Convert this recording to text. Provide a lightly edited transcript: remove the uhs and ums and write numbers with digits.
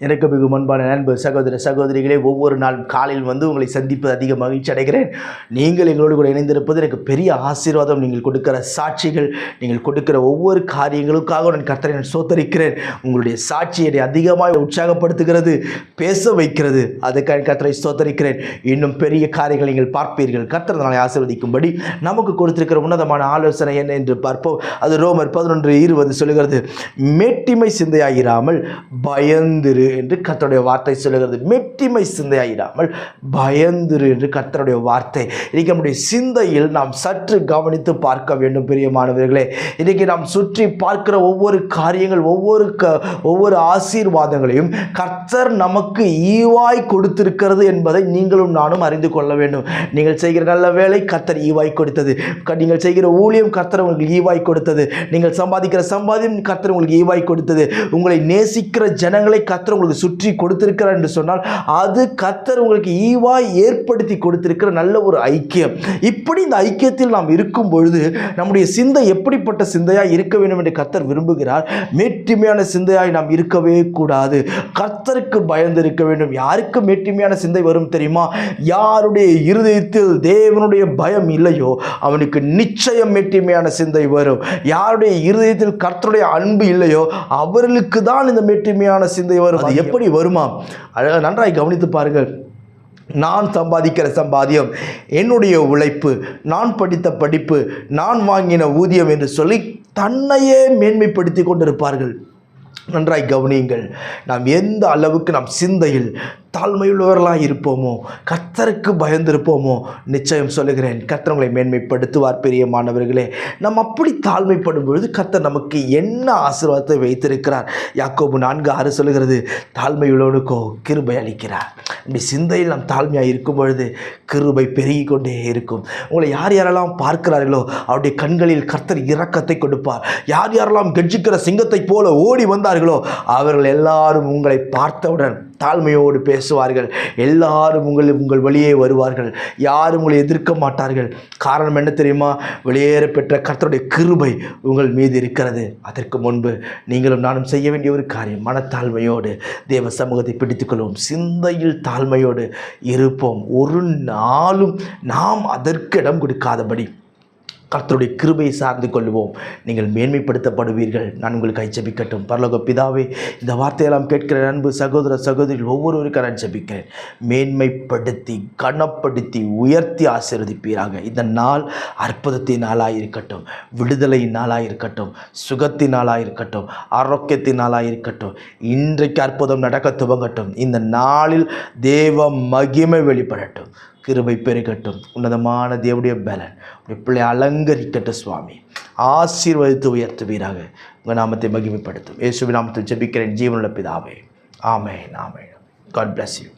எனக்கு மிக முன்பான நண்பர் சகோதர சகோதரிகளே, ஒவ்வொரு நாள் காலையில் வந்து உங்களை சந்திப்பது அதிக மகிழ்ச்சி அடைகிறேன். நீங்கள் எங்களோடு கூட இணைந்திருப்பது எனக்கு பெரிய ஆசீர்வாதம். நீங்கள் கொடுக்கிற சாட்சிகள், நீங்கள் கொடுக்கிற ஒவ்வொரு காரியங்களுக்காக நான் கர்த்தரை சோதரிக்கிறேன். உங்களுடைய சாட்சி என்னை அதிகமாக உற்சாகப்படுத்துகிறது, பேச வைக்கிறது. அதுக்காக கர்த்தரை சோதரிக்கிறேன். இன்னும் பெரிய காரியங்களை நீங்கள் பார்ப்பீர்கள். கர்த்தர் நாளை ஆசீர்வதிக்கும்படி நமக்கு கொடுத்திருக்கிற உன்னதமான ஆலோசனை என்ன என்று பார்ப்போம். அது ரோமர் 11:20 சொல்லுகிறது, மேட்டிமை சிந்தையாயிராமல் பயந்திரு என்று கர்த்தருடைய வார்த்தை சொல்லுகிறது. மெட்டிமை சிந்தையாயிராமல் பயந்திரு என்று கர்த்தருடைய வார்த்தை. இன்னைக்கு நம்முடைய சிந்தையில் நாம் சற்று கவனித்து பார்க்க வேண்டும். பிரியமானவர்களே, இன்னைக்கு நாம் சுற்றி பார்க்கிற ஒவ்வொரு காரியங்கள், ஒவ்வொரு ஆசீர்வாதங்களையும் கர்த்தர் நமக்கு ஈவாய் கொடுத்திருக்கிறது என்பதை நீங்களும் நானும் அறிந்து கொள்ள வேண்டும். நீங்கள் செய்கிற நல்ல வேலை கர்த்தர் ஈவாய் கொடுத்தது. நீங்கள் செய்கிற ஊழியம் கர்த்தர் உங்களுக்கு ஈவாய் கொடுத்தது. நீங்கள் சம்பாதிக்கிற சம்பாதியம் கர்த்தர் உங்களுக்கு ஈவாய் கொடுத்தது. உங்களை நேசிக்கிற ஜனங்களை கர்த்தர் உங்களுக்கு சுற்றி கொடுத்திருக்கிறார் என்று சொன்னால் அது கர்த்தர் உங்களுக்கு ஈவாய் ஏற்படுத்தி கொடுத்திருக்கிற நல்ல ஒரு ஐக்கியம். இப்படி இந்த ஐக்கியத்தில் நாம் இருக்கும் பொழுது நம்முடைய சிந்தை எப்படிப்பட்ட சிந்தையாய் இருக்க வேண்டும் என்று கர்த்தர் விரும்புகிறார். மேட்டிமையான சிந்தையாய் நாம் இருக்கவே கூடாது. கர்த்தருக்கு பயந்து இருக்க வேண்டும். யாருக்கு மேட்டிமையான சிந்தை வரும் தெரியுமா? யாருடைய இருதயத்தில் தேவனுடைய பயம் இல்லையோ அவனுக்கு நிச்சயம் மேட்டிமையான சிந்தை வரும். யாருடைய இருதயத்தில் கர்த்தருடைய அன்பு இல்லையோ அவர்களுக்கு தான் இந்த மேட்டிமையான சிந்தை வரும். அது எப்படி வருமா? நன்றாய் கவனித்து பாருங்கள். நான் சம்பாதிக்கிற சம்பாத்தியம், என்னுடைய உழைப்பு, நான் படித்த படிப்பு, நான் வாங்கின ஊதியம் என்று சொல்லி தன்னையே மேன்மைப்படுத்தி கொண்டிருப்பார்கள். நன்றாய் கவனியுங்கள். நாம் எந்த அளவுக்கு நாம் சிந்தையில் தாழ்மையுள்ளவர்களாக இருப்போமோ, கர்த்தருக்கு பயந்திருப்போமோ, நிச்சயம் சொல்லுகிறேன் கர்த்தர் உங்களை மேன்மைப்படுத்துவார். பிரியமானவர்களே, நாம் அப்படி தாழ்மைப்படும் பொழுது கர்த்தர் நமக்கு என்ன ஆசீர்வாதத்தை வைத்திருக்கிறார். யாக்கோபு 4:6 சொல்லுகிறது, தாழ்மையுள்ளவனுக்கோ கிருபை அளிக்கிறார். இப்படி சிந்தையில் நாம் தாழ்மையாக இருக்கும் பொழுது கிருபை பெருகி கொண்டே இருக்கும். உங்களை யார் யாரெல்லாம் பார்க்கிறார்களோ அவருடைய கண்களில் கர்த்தர் இரக்கத்தை கொடுப்பார். யார் யாரெல்லாம் கெர்ச்சிக்கிற சிங்கத்தை போல ஓடி வந்தார்களோ அவர்கள் எல்லாரும் உங்களை பார்த்தவுடன் தாழ்மையோடு பேசுவார்கள். எல்லாரும் உங்கள் வழியே வருவார்கள். யாரும் உங்களை எதிர்க்க மாட்டார்கள். காரணம் என்ன தெரியுமா? வெளியேற பெற்ற கர்த்தருடைய கிருபை உங்கள் மீது இருக்கிறது. அதற்கு முன்பு நீங்களும் நானும் செய்ய வேண்டிய ஒரு காரியம், மனத்தாழ்மையோடு தேவ சமூகத்தை பிடித்துக்கொள்வோம். சிந்தையில் தாழ்மையோடு இருப்போம். ஒரு நாளும் நாம் அதற்கு இடம் கொடுக்காதபடி கர்த்தருடைய கிருபையை சார்ந்து கொள்வோம். நீங்கள் மேன்மைப்படுத்தப்படுவீர்கள். நான் உங்களுக்கு ஜெபிக்கட்டும். பரலோக பிதாவே, இந்த வார்த்தையெல்லாம் கேட்கிற அன்பு சகோதர சகோதரிகள் ஒவ்வொருவருக்கும் நான் ஜெபிக்கிறேன். மேன்மைப்படுத்தி கனப்படுத்தி உயர்த்தி ஆசீர்வதிப்பீராக. இந்த நாள் அற்புதத்தின் நாளாக இருக்கட்டும், விடுதலையின் நாளாக இருக்கட்டும், சுகத்தின் நாளாக இருக்கட்டும், ஆரோக்கியத்தின் நாளாக இருக்கட்டும். இன்றைக்கு அற்புதம் நடக்க துவங்கட்டும். இந்த நாளில் தேவ மகிமை வெளிப்படட்டும். கிருபை பெருகட்டும். உன்னதமான தேவனுடைய பலன் உடைய பிள்ளை அலங்கரிக்கட்டும். சுவாமி ஆசீர்வதித்து உயர்த்துவீராக. உங்கள் நாமத்தை மகிமைப்படுத்தும். இயேசுவின் நாமத்தில் ஜெபிக்கிறேன் ஜீவனுள்ள பிதாவே. ஆமென், ஆமென். God bless you.